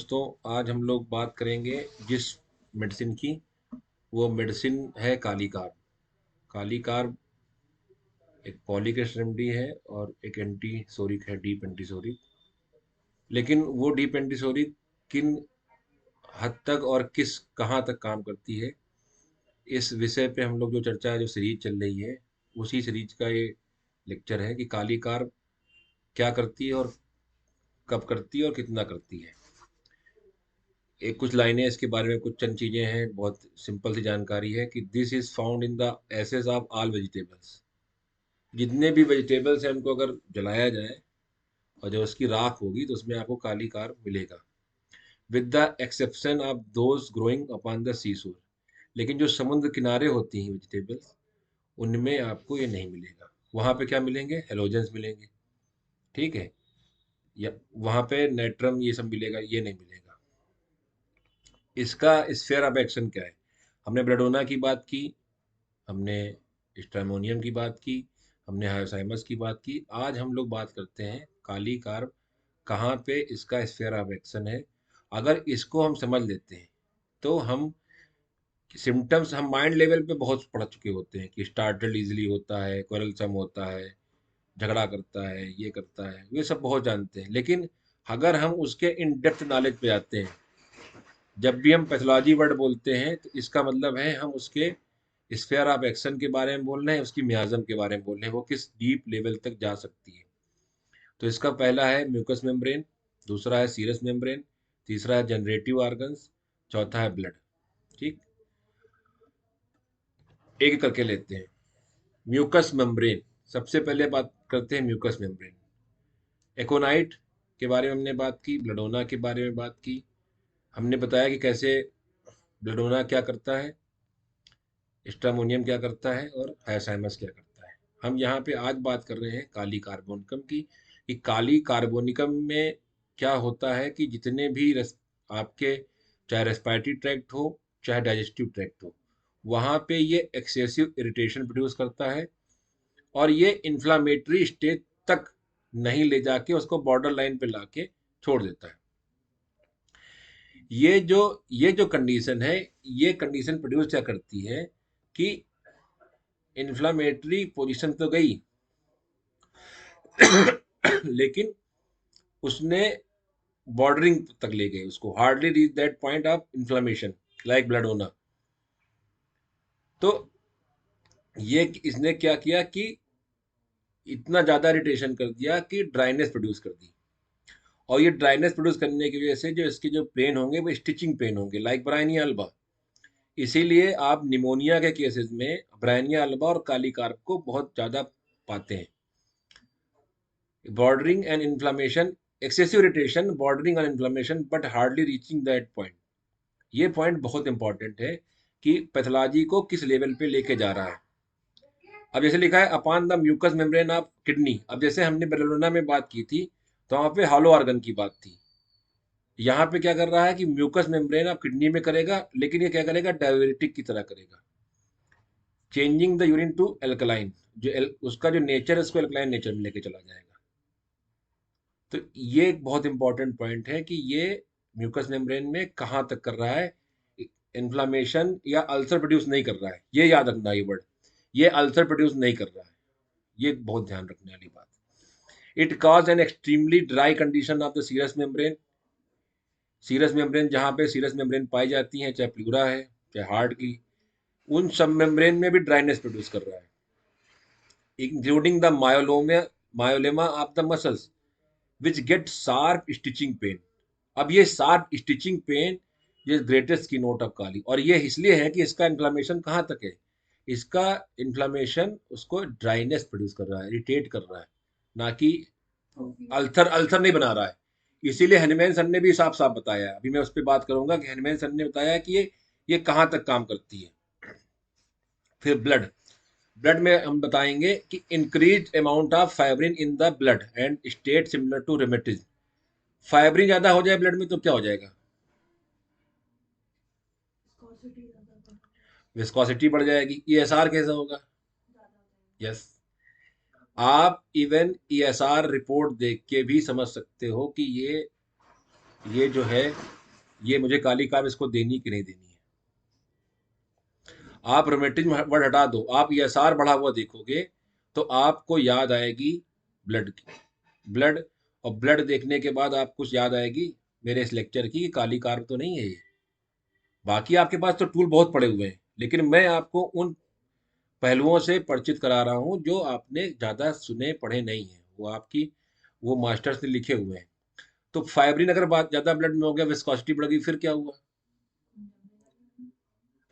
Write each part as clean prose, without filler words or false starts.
दोस्तों, आज हम लोग बात करेंगे जिस मेडिसिन की, वो मेडिसिन है काली कार्ब। काली कार्ब एक पॉलिक रेमेडी है और एक एंटीसोरिक है, डीप एंटीसोरिक। लेकिन वो डीप एंटीसोरिक किन हद तक और किस कहाँ तक काम करती है, इस विषय पे हम लोग जो चर्चा जो सीरीज चल रही है, उसी सीरीज का ये लेक्चर है कि काली कार्ब क्या करती है और कब करती है और कितना करती है। एक कुछ लाइनें इसके बारे में, कुछ चंद चीजें हैं, बहुत सिंपल सी जानकारी है कि this is found in the ashes of all vegetables. जितने भी वेजिटेबल्स हैं उनको अगर जलाया जाए और जब उसकी राख होगी तो उसमें आपको काली कार्ब मिलेगा, with the exception of those growing upon the sea shore. लेकिन जो समुद्र किनारे होती हैं वेजिटेबल्स, उनमें आपको ये नहीं मिलेगा। वहाँ पे क्या मिलेंगे? हेलोजेंस मिलेंगे, ठीक है, या वहाँ पे नाइट्रम ये सब मिलेगा, ये नहीं मिलेगा। इसका स्फेयर ऑफ एक्शन क्या है? हमने ब्लेडोना की बात की, हमने स्ट्रामोनियम की बात की, हमने हायोसाइमस की बात की। आज हम लोग बात करते हैं काली कार्ब, कहाँ पे इसका स्फेयर ऑफ एक्शन है। अगर इसको हम समझ लेते हैं तो हम सिम्टम्स, हम माइंड लेवल पे बहुत पढ़ चुके होते हैं कि स्टार्टल्ड इजीली होता है, क्वेरलसम होता है, झगड़ा करता है, ये करता है, ये सब बहुत जानते हैं। लेकिन अगर हम उसके इन डेप्थ नॉलेज पे जाते हैं, जब भी हम पैथोलॉजी वर्ड बोलते हैं तो इसका मतलब है हम उसके स्फेयर ऑफ एक्शन के बारे में बोल रहे हैं, उसकी मियाज़म के बारे में बोल रहे हैं, वो किस डीप लेवल तक जा सकती है। तो इसका पहला है म्यूकस मेम्ब्रेन, दूसरा है सीरस मेम्ब्रेन, तीसरा है जनरेटिव ऑर्गन्स, चौथा है ब्लड। ठीक, एक एक करके लेते हैं। म्यूकस मेम्ब्रेन, सबसे पहले बात करते हैं म्यूकस मेम्ब्रेन। एकोनाइट के बारे में हमने बात की, ब्लडोना के बारे में बात की, हमने बताया कि कैसे ब्लडोना क्या करता है, स्ट्रामोनियम क्या करता है और हायोसाइमस क्या करता है। हम यहाँ पे आज बात कर रहे हैं काली कार्बोनिकम की, कि काली कार्बोनिकम में क्या होता है कि जितने भी आपके, चाहे रेस्पिरेटरी ट्रैक्ट हो चाहे डाइजेस्टिव ट्रैक्ट हो, वहाँ पे ये एक्सेसिव इरिटेशन प्रोड्यूस करता है और ये इन्फ्लामेटरी स्टेज तक नहीं ले जाके उसको बॉर्डर लाइन पे लाके छोड़ देता है। ये जो कंडीशन है, ये कंडीशन प्रोड्यूस क्या करती है कि इन्फ्लामेटरी पोजीशन तो गई लेकिन उसने बॉर्डरिंग तक ले गई, उसको hardly reach that point of inflammation like blood होना। तो ये इसने क्या किया कि इतना ज्यादा इरिटेशन कर दिया कि ड्राइनेस प्रोड्यूस कर दी। और ये ड्राइनेस प्रोड्यूस करने की वजह से जो इसके जो पेन होंगे वो स्टिचिंग पेन होंगे, लाइक ब्रायनिया अल्बा। इसीलिए आप निमोनिया के केसेस में ब्रायनिया अल्बा और काली कार्ब को बहुत ज्यादा पाते हैं। Bordering and inflammation, excessive irritation bordering on inflammation but hardly reaching that point. ये पॉइंट बहुत इंपॉर्टेंट है कि पैथोलॉजी को किस लेवल पे लेके जा रहा है। अब जैसे लिखा है upon the mucous membrane of kidney. अब जैसे हमने बेलोना में बात की थी तो वहाँ पे हॉलो ऑर्गन की बात थी। यहाँ पे क्या कर रहा है कि म्यूकस मेम्ब्रेन ऑफ किडनी में करेगा, लेकिन ये क्या करेगा? डाययूरेटिक की तरह करेगा, changing the urine to alkaline. उसका जो नेचर है उसको एल्कलाइन नेचर में लेके चला जाएगा। तो ये एक बहुत इंपॉर्टेंट पॉइंट है कि ये म्यूकस मेम्ब्रेन में कहाँ तक कर रहा है, इन्फ्लामेशन या अल्सर प्रोड्यूस नहीं कर रहा है। ये याद रखना, ये वर्ड, ये अल्सर प्रोड्यूस नहीं कर रहा है। ये बहुत ध्यान रखने वाली बात। It cause an extremely dry condition of the serous membrane. Serous membrane, जहाँ पे सीरस मेम्ब्रेन पाई जाती है, चाहे प्लूरा है चाहे हार्ट की, उन सब मेम्ब्रेन में भी ड्राइनेस प्रोड्यूस कर रहा है, including the myolemma of the muscles which get sharp stitching pain. अब ये शार्प स्टिचिंग पेन, ये greatest keynote of kali. और ये इसलिए है कि इसका इन्फ्लामेशन कहाँ तक है, इसका इन्फ्लामेशन उसको ड्राइनेस प्रोड्यूस कर रहा है, इरिटेट कर रहा है, ना कि अल्सर अल्सर नहीं बना रहा है। इसीलिए हनुमान सर ने भी साफ साफ बताया है, अभी मैं उस पर बात करूंगा कि हनुमान सर ने बताया कि ये कहाँ तक काम करती है। फिर ब्लड, ब्लड में हम बताएंगे कि increase amount of fibrin in the blood and state similar to rheumatism. Fibrin ज्यादा हो जाए ब्लड में तो क्या हो जाएगा? विस्कोसिटी बढ़ जाएगी। ईएसआर कैसा होगा? यस, आप इवन ईएसआर रिपोर्ट देख के भी समझ सकते हो कि ये जो है ये मुझे काली कार इसको देनी कि नहीं देनी है। आप रोमेटिज्म वर्ड हटा दो, आप ईएसआर बढ़ा हुआ देखोगे तो आपको याद आएगी ब्लड की, ब्लड, और ब्लड देखने के बाद आपको याद आएगी मेरे इस लेक्चर की कि काली कार तो नहीं है ये। बाकी आपके पास तो टूल बहुत पड़े हुए हैं, लेकिन मैं आपको उन पहलुओं से परिचित करा रहा हूँ जो आपने ज़्यादा सुने पढ़े नहीं हैं, वो आपकी वो मास्टर्स ने लिखे हुए हैं। तो फाइब्रिन अगर बात ज़्यादा ब्लड में हो गया, विस्कोसिटी बढ़ गई, फिर क्या हुआ?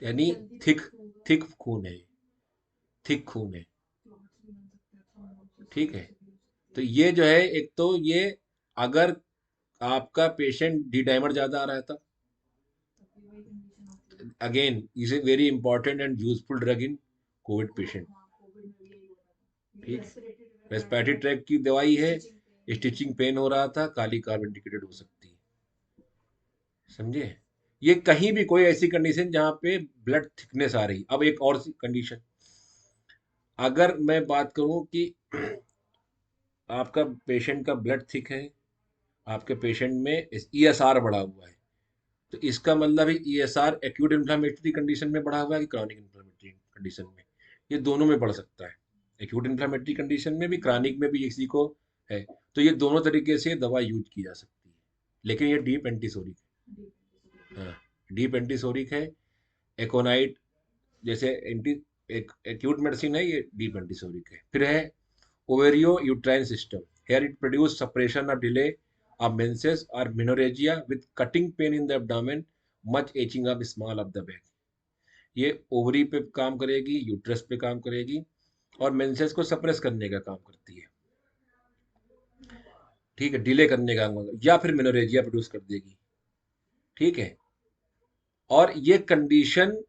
यानी थिक, थिक खून है, थिक खून है। ठीक है, तो ये जो है, एक तो ये, अगर आपका पेशेंट डी डाइमर ज़्यादा आ रहा था, again is a very important and useful drug in Covid patient. ठीक, रेस्पिरेटरी ट्रैक की दवाई है, स्टिचिंग पेन हो रहा था, काली कार्ब इंडिकेटेड हो सकती है। समझे? ये कहीं भी कोई ऐसी कंडीशन जहां पे ब्लड थिकनेस आ रही। अब एक और कंडीशन, अगर मैं बात करूं कि आपका पेशेंट का ब्लड थिक है, आपके पेशेंट में ईएसआर बढ़ा हुआ है, तो इसका मतलब है ईएसआर एक्यूट इन्फ्लामेटरी कंडीशन में बढ़ा हुआ है कि क्रॉनिक इन्फ्लामेटरी कंडीशन में? ये दोनों में बढ़ सकता है, एक्यूट इन्फ्लामेटरी कंडीशन में भी, क्रॉनिक में भी किसी को है, तो ये दोनों तरीके से दवा यूज की जा सकती है। लेकिन ये डीप एंटीसोरिक है, हाँ, डीप एंटीसोरिक है। एकोनाइट जैसे एंटी, एक एक्यूट मेडिसिन है, ये डीप एंटीसोरिक है। फिर है ovario uterine system, here it produce suppression or delay of menses or menorrhagia with cutting pain in the abdomen, much etching of small of the bag। ये ovary पे काम करेगी, uterus पे काम करेगी, और मेंसेस को सप्रेस करने का काम करती है। ठीक है, डिले करने का काम, या फिर मेनोरेजिया प्रोड्यूस कर देगी। ठीक है, और ये कंडीशन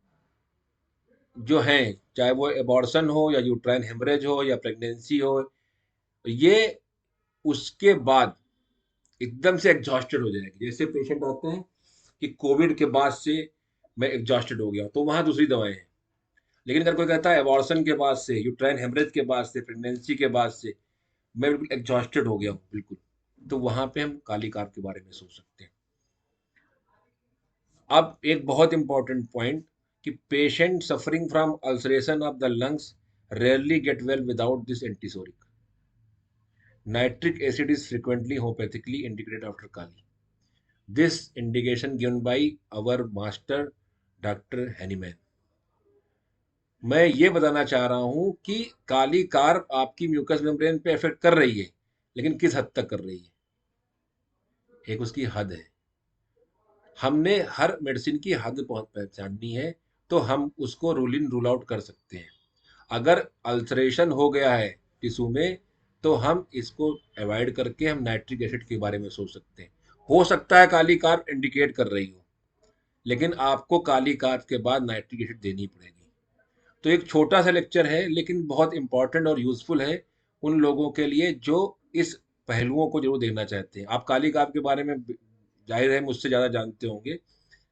जो है, चाहे वो एबॉर्शन हो या यूट्राइन हेमरेज हो या प्रेगनेंसी हो, ये उसके बाद एकदम से एग्जॉस्टेड हो जाएगी। जैसे पेशेंट आते हैं कि कोविड के बाद से मैं एग्जॉस्टेड हो गया, तो वहां दूसरी दवाएं हैं। लेकिन अगर कोई कहता है एबॉर्शन के बाद से, यूट्राइन हेमरेज के बाद से, प्रेगनेंसी के बाद से मैं बिल्कुल एग्जॉस्टेड हो गया हूँ बिल्कुल, तो वहां पे हम काली कार के बारे में सोच सकते हैं। अब एक बहुत इंपॉर्टेंट पॉइंट, कि patient suffering from ulceration of the lungs rarely get well without this antipsoric. Nitric acid is frequently homoeopathically indicated after kali. This indication given by our master doctor Hahnemann. मैं ये बताना चाह रहा हूं कि kali carb आपकी mucous membrane पे effect कर रही है, लेकिन किस हद तक कर रही है, एक उसकी हद है। हमने हर मेडिसिन की हद बहुत पहचाननी है, तो हम उसको रूल इन रूल आउट कर सकते हैं। अगर अल्सरेशन हो गया है टिश्यू में, तो हम इसको अवॉइड करके हम नाइट्रिक एसिड के बारे में सोच सकते हैं। हो सकता है काली कार्ब इंडिकेट कर रही हो, लेकिन आपको काली कार्ब के बाद नाइट्रिक एसिड देनी पड़ेगी। तो एक छोटा सा लेक्चर है, लेकिन बहुत इंपॉर्टेंट और यूजफुल है उन लोगों के लिए जो इस पहलुओं को जरूर देखना चाहते हैं। आप काली कार के बारे में जाहिर है मुझसे ज़्यादा जानते होंगे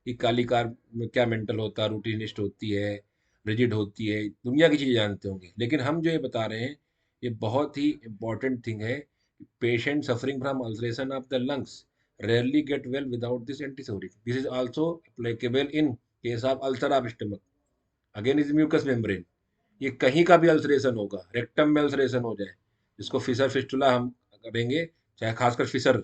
कि काली कार में क्या मेंटल होता है, रूटीनिस्ट होती है, रिजिड होती है, दुनिया की चीज़ें जानते होंगे। लेकिन हम जो ये बता रहे हैं, ये बहुत ही इंपॉर्टेंट थिंग है। Patient suffering from ulceration of the lungs rarely get well without this antiseptic. This is also applicable in case of ulcer of stomach, again is mucous membrane. ये कहीं का भी अल्सरेशन होगा, रेक्टम में ulceration हो जाए, जिसको फिसर फिस्टुला हम करेंगे, चाहे खासकर फिसर,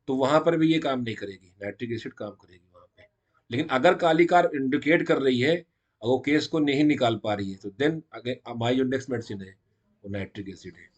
तो वहां पर भी ये काम नहीं करेगी, नाइट्रिक एसिड काम करेगी वहां पे। लेकिन अगर काली कार इंडिकेट कर रही है और वो केस को नहीं निकाल पा रही है, तो देन हमारी जो नेक्स्ट मेडिसिन है वो नाइट्रिक एसिड है।